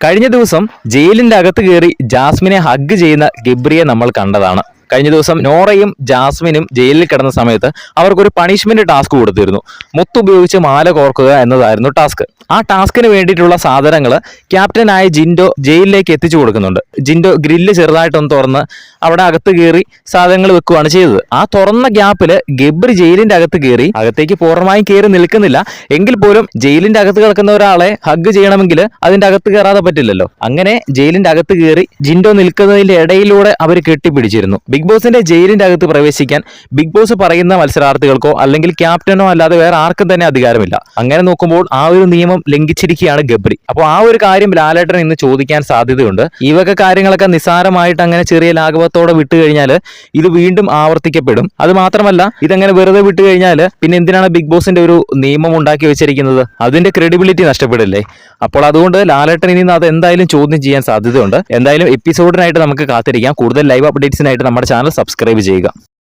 കഴിഞ്ഞ ദിവസം ജയിലിന്റെ അകത്ത് കയറി ജാസ്മിനെ ഹഗ് ചെയ്യുന്ന ഗബ്രിയെ നമ്മൾ കണ്ടതാണ്. കഴിഞ്ഞ ദിവസം നോറയും ജാസ്മിനും ജയിലിൽ കിടന്ന സമയത്ത് അവർക്കൊരു പണിഷ്മെന്റ് ടാസ്ക് കൊടുത്തിരുന്നു. മുത്തുപയോഗിച്ച് മാല കോർക്കുക എന്നതായിരുന്നു ടാസ്ക്. ആ ടാസ്കിന് വേണ്ടിയിട്ടുള്ള സാധനങ്ങൾ ക്യാപ്റ്റനായ ജിൻഡോ ജയിലിലേക്ക് എത്തിച്ചു കൊടുക്കുന്നുണ്ട്. ജിൻഡോ ഗ്രില്ല് ചെറുതായിട്ടൊന്ന് തുറന്ന് അവിടെ അകത്ത് കയറി സാധനങ്ങൾ വെക്കുകയാണ് ചെയ്തത്. ആ തുറന്ന ഗ്യാപ്പിൽ ഗബ്രി ജയിലിന്റെ അകത്ത് കയറി, അകത്തേക്ക് പൂർണ്ണമായും കയറി നിൽക്കുന്നില്ല എങ്കിൽ പോലും ജയിലിന്റെ അകത്ത് കിടക്കുന്ന ഒരാളെ ഹഗ് ചെയ്യണമെങ്കിൽ അതിന്റെ അകത്ത് കയറാതെ പറ്റില്ലല്ലോ. അങ്ങനെ ജയിലിന്റെ അകത്ത് കയറി ജിൻഡോ നിൽക്കുന്നതിന്റെ ഇടയിലൂടെ അവർ കെട്ടിപ്പിടിച്ചിരുന്നു. ബിഗ് ബോസിന്റെ ജയിലിന്റെ അകത്ത് പ്രവേശിക്കാൻ ബിഗ് ബോസ് പറയുന്ന മത്സരാർത്ഥികൾക്കോ അല്ലെങ്കിൽ ക്യാപ്റ്റനോ അല്ലാതെ വേറെ ആർക്കും തന്നെ അധികാരമില്ല. അങ്ങനെ നോക്കുമ്പോൾ ആ ഒരു നിയമം ലംഘിച്ചിരിക്കുകയാണ് ഗബ്രി. അപ്പോൾ ആ ഒരു കാര്യം ലാലേട്ടൻ ഇന്ന് ചോദിക്കാൻ സാധ്യതയുണ്ട്. ഈ വക കാര്യങ്ങളൊക്കെ നിസ്സാരമായിട്ട് അങ്ങനെ ചെറിയ ലാഘവത്തോടെ വിട്ടുകഴിഞ്ഞാൽ ഇത് വീണ്ടും ആവർത്തിക്കപ്പെടും. അത് മാത്രമല്ല, ഇതങ്ങനെ വെറുതെ വിട്ടുകഴിഞ്ഞാൽ പിന്നെ എന്തിനാണ് ബിഗ് ബോസിന്റെ ഒരു നിയമം ഉണ്ടാക്കി വെച്ചിരിക്കുന്നത്? അതിന്റെ ക്രെഡിബിലിറ്റി നഷ്ടപ്പെടില്ലേ? അപ്പോൾ അതുകൊണ്ട് ലാലേട്ടൻ ഇനി അത് എന്തായാലും ചോദ്യം ചെയ്യാൻ സാധ്യതയുണ്ട്. എന്തായാലും എപ്പിസോഡിനായിട്ട് നമുക്ക് കാത്തിരിക്കാം. കൂടുതൽ ലൈവ് അപ്ഡേറ്റ്സിനായിട്ട് നമ്മുടെ ചാനൽ സബ്സ്ക്രൈബ് ചെയ്യുക.